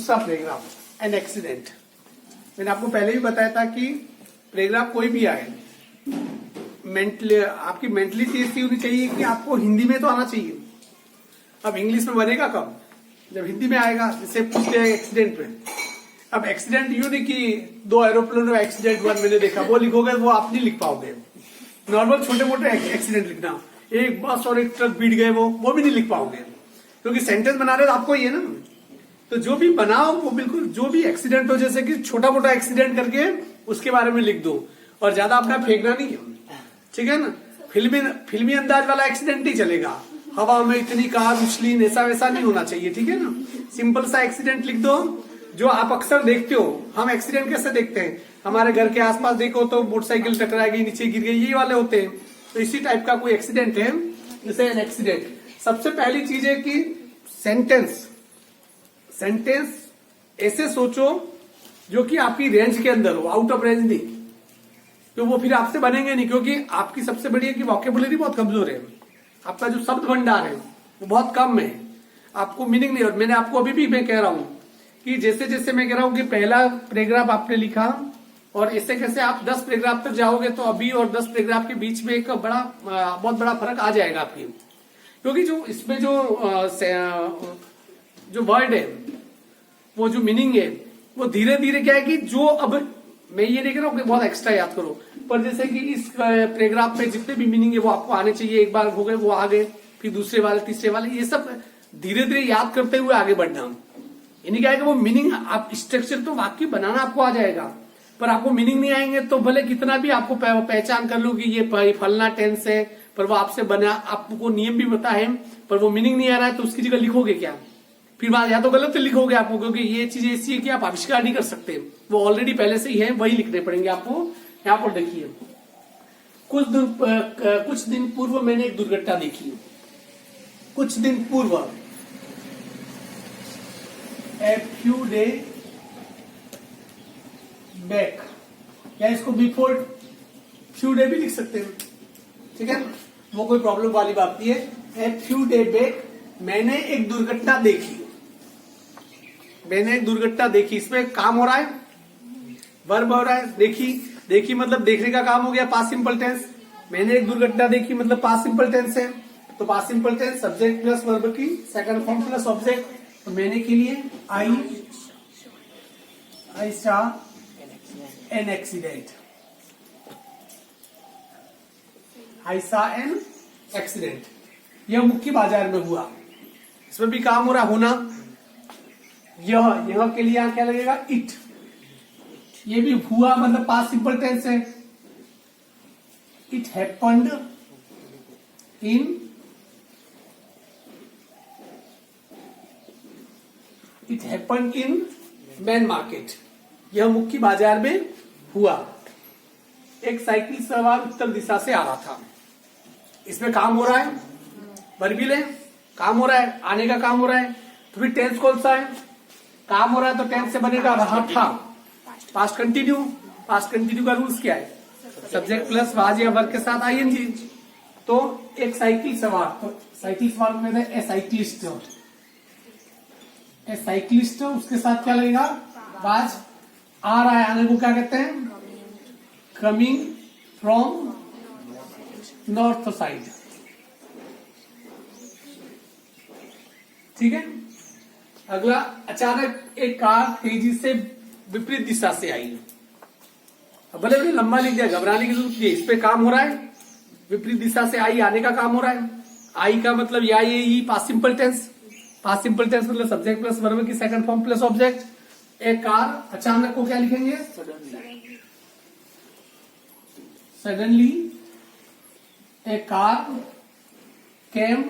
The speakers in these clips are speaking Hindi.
दूसरा पैराग्राफ एन एक्सीडेंट। मैंने आपको पहले भी बताया था कि पैराग्राफ कोई भी आए, मेंटली आपकी मेंटलिटी ऐसी होनी चाहिए कि आपको हिंदी में तो आना चाहिए। अब इंग्लिश में बनेगा कब, जब हिंदी में आएगा। जैसे पूछते हैं एक्सीडेंट पे, अब एक्सीडेंट यूं नहीं कि 2 एरोप्लेन में एक्सीडेंट हुआ मैंने देखा, वो लिखोगे वो आप नहीं लिख पाओगे। नॉर्मल छोटे मोटे एक्सीडेंट लिखना, एक बस और एक ट्रक बीट गए वो भी नहीं लिख पाओगे, क्योंकि सेंटेंस बना रहे तो आपको ही है ना। तो जो भी बनाओ वो बिल्कुल जो भी एक्सीडेंट हो, जैसे कि छोटा मोटा एक्सीडेंट करके उसके बारे में लिख दो, और ज्यादा अपना फेंकना नहीं है, ठीक है ना। फिल्मी अंदाज वाला एक्सीडेंट नहीं चलेगा, हवा में इतनी कार उछली ऐसा वैसा नहीं होना चाहिए, ठीक है ना। सिंपल सा एक्सीडेंट लिख दो जो आप अक्सर देखते हो। हम एक्सीडेंट कैसे देखते हैं, हमारे घर के आसपास देखो तो मोटरसाइकिल टकरा गई, नीचे गिर गई, ये वाले होते हैं। तो इसी टाइप का कोई एक्सीडेंट है, जैसे एन एक्सीडेंट। सबसे पहली चीज है कि सेंटेंस ऐसे सोचो जो कि आपकी रेंज के अंदर हो, आउट ऑफ रेंज नहीं, तो वो फिर आपसे बनेंगे नहीं। क्योंकि आपकी सबसे बड़ी है कि वोकेबुलरी बहुत कमजोर है, आपका जो शब्द भंडार है वो बहुत कम है, आपको मीनिंग नहीं। और मैंने आपको अभी भी मैं कह रहा हूं कि जैसे जैसे मैं कह रहा हूं कि पहला पैराग्राफ आपने लिखा और ऐसे कैसे आप 10 पैराग्राफ तक जाओगे, तो अभी और 10 पैराग्राफ के बीच में एक बहुत बड़ा फर्क आ जाएगा आपकी। क्योंकि जो इसमें जो वर्ड है, वो जो मीनिंग है, वो धीरे धीरे क्या है कि जो अब मैं ये नहीं कह रहा हूं कि बहुत एक्स्ट्रा याद करो, पर जैसे कि इस पैराग्राफ पे जितने भी मीनिंग है वो आपको आने चाहिए। एक बार हो गए वो आ गए, फिर दूसरे वाले तीसरे वाले, ये सब धीरे धीरे याद करते हुए आगे बढ़ना। यानी क्या है कि वो मीनिंग आप स्ट्रक्चर तो वाक्य बनाना आपको आ जाएगा, पर आपको मीनिंग नहीं आएंगे तो भले कितना भी आपको पहचान कर लो कि ये फलना टेंस है, पर वो आपसे बना, आपको नियम भी पता है, पर वो मीनिंग नहीं आ रहा है, तो उसकी जगह लिखोगे क्या, फिर बात या तो गलत लिखोगे आपको, क्योंकि ये चीज ऐसी है कि आप आविष्कार नहीं कर सकते, वो ऑलरेडी पहले से ही है, वही लिखने पड़ेंगे आपको। यहाँ पर देखिए, कुछ दिन पूर्व मैंने एक दुर्घटना देखी। कुछ दिन पूर्व, ए फ्यू डे बैक, या इसको बिफोर फ्यू डे भी लिख सकते हैं, ठीक है, वो कोई प्रॉब्लम वाली बात नहीं है। ए फ्यू डे बैक मैंने एक दुर्घटना देखी। मैंने एक दुर्घटना देखी, इसमें काम हो रहा है, वर्ब हो रहा है। देखी मतलब देखने का काम हो गया, पास्ट सिंपल टेंस। मैंने एक दुर्घटना देखी मतलब पास्ट सिंपल टेंस है, तो past simple tense subject plus verb की सेकंड फॉर्म प्लस ऑब्जेक्ट। तो मैंने के लिए I saw an accident, I saw an accident. यह मुख्य बाजार में हुआ, इसमें भी काम हो रहा होना। यह के लिए यहां क्या लगेगा, इट। ये भी हुआ मतलब पास्ट सिंपल टेंस है। It happened in main market, यह मुख्य बाजार में हुआ। एक साइकिल सवार उत्तर दिशा से आ रहा था। इसमें काम हो रहा है, वर्बिल है, काम हो रहा है, आने का काम हो रहा है। तो फिर टेंस कौन सा है, काम हो रहा है तो टेंस से बनेगा रहा था, पास्ट कंटिन्यू। पास्ट कंटिन्यू का रूल्स क्या है, सब्जेक्ट प्लस वाज या वर्ब के साथ आईएनजी। तो एक साइकिल सवार, तो साइकिल सवार में ए साइक्लिस्ट, ए साइक्लिस्ट, उसके साथ क्या लगेगा, वाज। आ रहा है, आने को क्या कहते हैं, कमिंग फ्रॉम नॉर्थ साइड, ठीक है। अगला, अचानक एक कार तेजी से विपरीत दिशा से आई। भले भले लंबा लिख दिया, घबराने की जरूरत नहीं, इस पे काम हो रहा है। विपरीत दिशा से आई, आने का काम हो रहा है। आई का मतलब या ये past simple tense. Past simple tense मतलब सब्जेक्ट प्लस वर्ब की सेकंड फॉर्म प्लस ऑब्जेक्ट। एक कार, अचानक को क्या लिखेंगे, suddenly a car came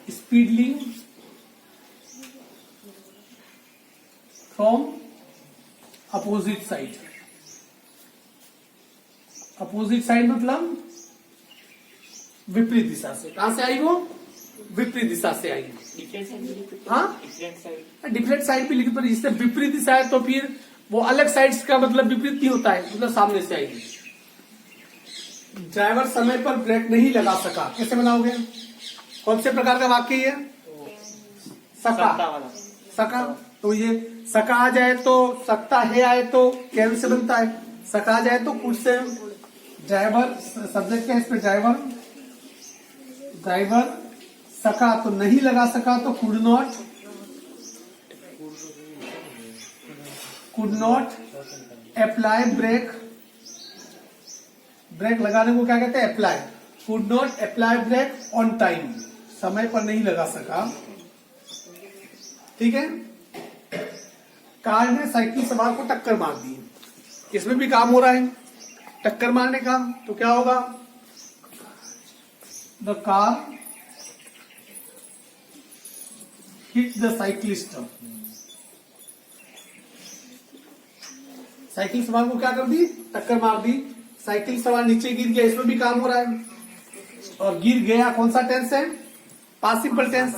speedily from opposite side. Opposite side मतलब विपरीत दिशा से। कहां से आई वो, विपरीत दिशा से आई। हाँ, डिफरेंट साइड भी लिखी, पर इससे विपरीत दिशा है तो फिर वो अलग साइड्स का मतलब विपरीत नहीं होता है, मतलब सामने से आई। ड्राइवर समय पर ब्रेक नहीं लगा सका, कैसे बनाओगे, कौन से प्रकार का वाक्य है, सका, सका, तो ये सका आ जाए तो सकता है आए तो कैन से बनता है, सका आ जाए तो कुछ से, ड्राइवर सब्जेक्ट है इसमें ड्राइवर, ड्राइवर सका तो नहीं लगा सका तो could not apply brake, brake लगाने को क्या कहते हैं apply, could not apply brake on time, समय पर नहीं लगा सका। ठीक है, कार ने साइकिल सवार को टक्कर मार दी, इसमें भी काम हो रहा है टक्कर मारने का, तो क्या होगा, the car hit the cyclist, cycle सवार को क्या कर दी, टक्कर मार दी, साइकिल सवार नीचे गिर गया, इसमें भी काम हो रहा है। और गिर गया कौन सा टेंस है, पास्ट सिंपल टेंस,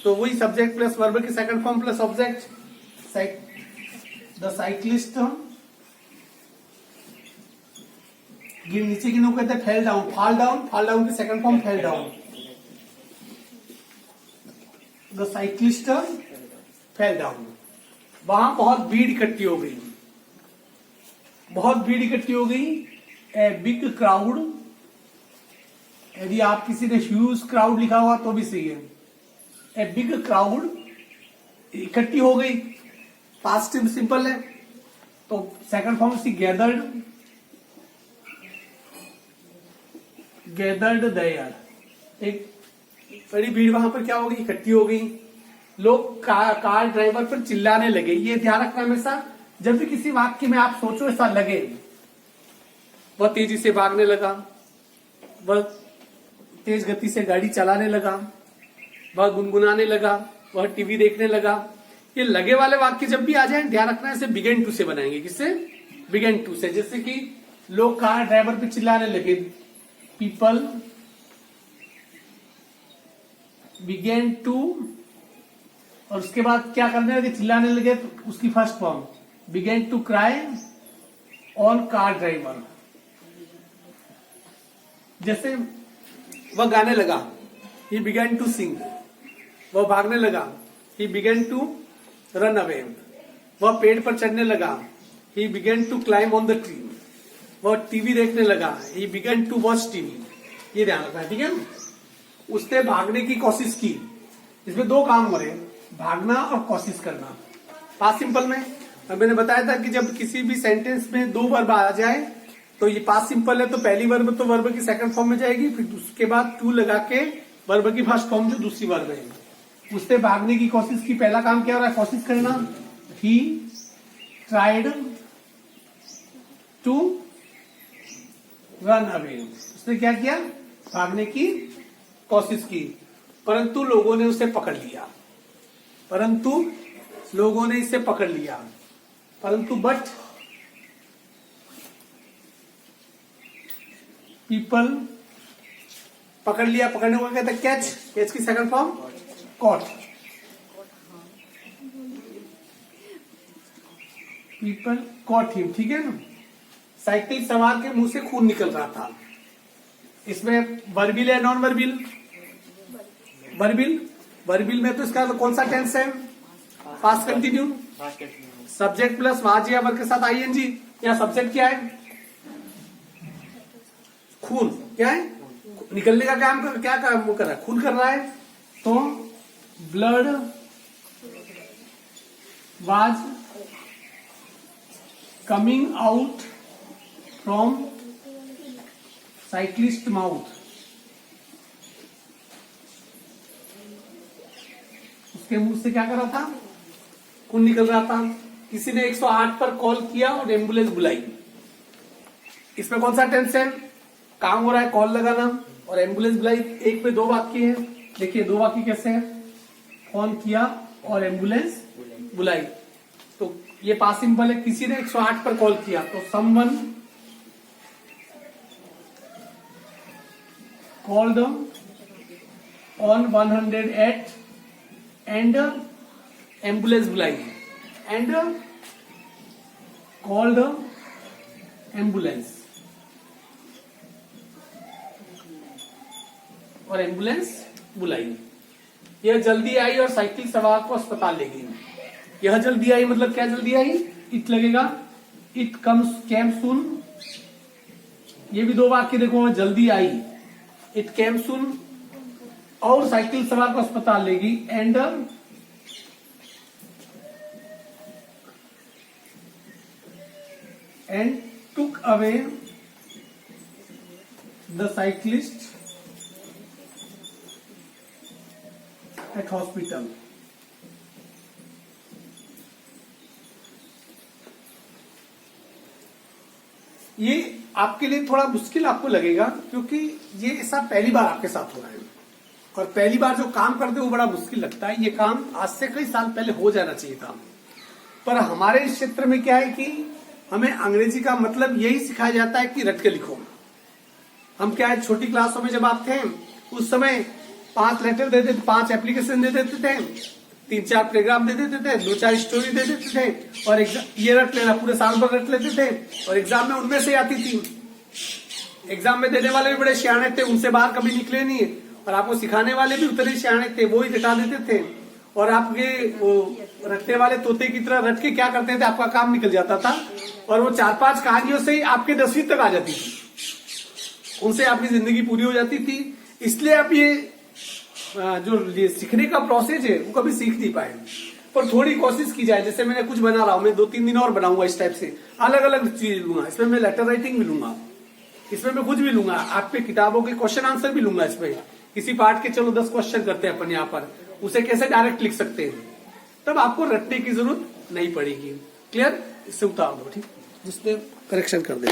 तो वही सब्जेक्ट प्लस वर्ब की second form plus object, the cyclist गिर, नीचे गिरने को कहते हैं fell down, fall down, fall down की second form fell down, the cyclist fell down. वहां बहुत भीड़ इकट्ठी हो गई, बहुत भीड़ इकट्ठी हो गई, ए बिग क्राउड, यदि आप किसी ने ह्यूज क्राउड लिखा हुआ तो भी सही है, ए बिग क्राउड इकट्ठी हो गई, पास्ट सिंपल है, तो second form see gathered, gathered there, एक बड़ी भीड़ वहां पर क्या हो गई, इकट्ठी हो गई, लोग कार ड्राइवर पर चिल्लाने लगे। ये ध्यान रखना हमेशा, जब भी किसी वाक्य में आप सोचो ऐसा लगे, वह तेजी से भागने लगा, वह तेज गति से गाड़ी चलाने लगा, वह गुनगुनाने लगा, वह टीवी देखने लगा, ये लगे वाले वाक्य जब भी आ जाए ध्यान रखना इसे बिगेन टू से बनाएंगे, किससे, बिगेन टू से। जैसे कि लोग कार ड्राइवर पे चिल्लाने लगे, पीपल बिगेन टू, और उसके बाद क्या करने लगे, चिल्लाने लगे, तो उसकी first form began to cry on car driver. जैसे वह गाने लगा, ही बिगेन टू सिंग, वह भागने लगा, he began to run away, वह पेड़ पर चढ़ने लगा, he began to climb on the tree, वह टीवी देखने लगा, he began to watch TV. ये ध्यान रखना, ठीक है। उसने भागने की कोशिश की, इसमें दो काम हो रहे हैं, भागना और कोशिश करना। पास्ट सिंपल में मैंने बताया था कि जब किसी भी सेंटेंस में दो वर्ब आ जाए तो ये पास्ट सिंपल है, तो पहली वर्ब तो वर्ब की सेकंड फॉर्म में जाएगी, फिर उसके बाद टू लगा के वर्ब की फर्स्ट फॉर्म जो दूसरी वर्ब है। उससे भागने की कोशिश की, पहला काम क्या हो रहा है, कोशिश करना, he tried to run away, उसने क्या किया, भागने की कोशिश की, परंतु लोगों ने उसे पकड़ लिया, परंतु लोगों ने इसे पकड़ लिया, परंतु बट पीपल, पकड़ लिया, पकड़ने को कहते हैं कैच, कैच की second form caught, people caught him, ठीक है ना। साइकिल सवार के मुंह से खून निकल रहा था, इसमें वर्बिल है नॉन वर्बिल, वर्बिल, वर्बिल में तो इसका कौन सा टेंस है, past continue, subject plus was या वर्ब के साथ आईएनजी, या सब्जेक्ट क्या है, खून, क्या है, निकलने का काम कर, क्या काम वो कर रहा है, खून कर रहा है, तो blood was coming out from cyclist mouth, उसके मुंह से क्या कर रहा था, खून निकल रहा था। किसी ने 108 पर कॉल किया और एम्बुलेंस बुलाई, इसमें कौन सा टेंस है, काम हो रहा है कॉल लगाना और एम्बुलेंस बुलाई, एक में दो वाक्य है, देखिए दो वाक्य कैसे हैं, फोन किया और एम्बुलेंस बुलाई, तो ये पास्ट सिंपल है, किसी ने 108 पर कॉल किया, तो someone called on 108 and ambulance बुलाई, एंड कॉल्ड एम्बुलेंस, और एम्बुलेंस बुलाई। यह जल्दी आई और साइकिल सवार को अस्पताल ले गई। यह जल्दी आई मतलब क्या जल्दी आई? इट लगेगा, इट कम्स केम सून। ये भी दो वाक्य देखो, जल्दी आई, इट केम सून, और साइकिल सवार को अस्पताल ले गई, and took away the cyclist at hospital. ये आपके लिए थोड़ा मुश्किल आपको लगेगा, क्योंकि ये ऐसा पहली बार आपके साथ हो रहा है, और पहली बार जो काम करते हो वो बड़ा मुश्किल लगता है। ये काम आज से कई साल पहले हो जाना चाहिए था, पर हमारे इस क्षेत्र में क्या है कि हमें अंग्रेजी का मतलब यही सिखाया जाता है कि रट के लिखो। हम क्या है, छोटी क्लासों में जब आप थे उस समय 5 लेटर दे देते, 5 एप्लीकेशन दे देते थे, 3-4 प्रोग्राम दे देते थे, 2-4 स्टोरी दे देते थे, और ये रट लेना, पूरे साल भर रट लेते थे, और एग्जाम में उनमें से आती थी। एग्जाम में देने वाले भी बड़े सियाने थे, उनसे बाहर कभी निकले नहीं, और आपको सिखाने वाले भी उतने सियाने थे, वो ही रटा देते थे, और आपके वो रटने वाले तोते की तरह रट के क्या करते थे, आपका काम निकल जाता था, और वो 4-5 कहानियों से ही आपके 10वीं तक आ जाती थी, उनसे आपकी जिंदगी पूरी हो जाती थी। इसलिए आप ये जो सीखने का प्रोसेस है वो कभी सीख नहीं पाए, पर थोड़ी कोशिश की जाए। जैसे मैंने कुछ बना रहा हूं, मैं 2-3 दिन और बनाऊंगा इस टाइप से, अलग अलग चीज लूंगा, इसमें मैं लेटर राइटिंग भी लूंगा, इसमें मैं कुछ भी लूंगा, आपके किताबों के क्वेश्चन आंसर भी लूंगा। इसमें किसी पार्ट के चलो 10 क्वेश्चन करते हैं अपन यहाँ पर, उसे कैसे डायरेक्ट लिख सकते हैं, तब आपको रटने की जरूरत नहीं पड़ेगी। क्लियर? इससे उतार दो, ठीक, जिसने करेक्शन कर दे।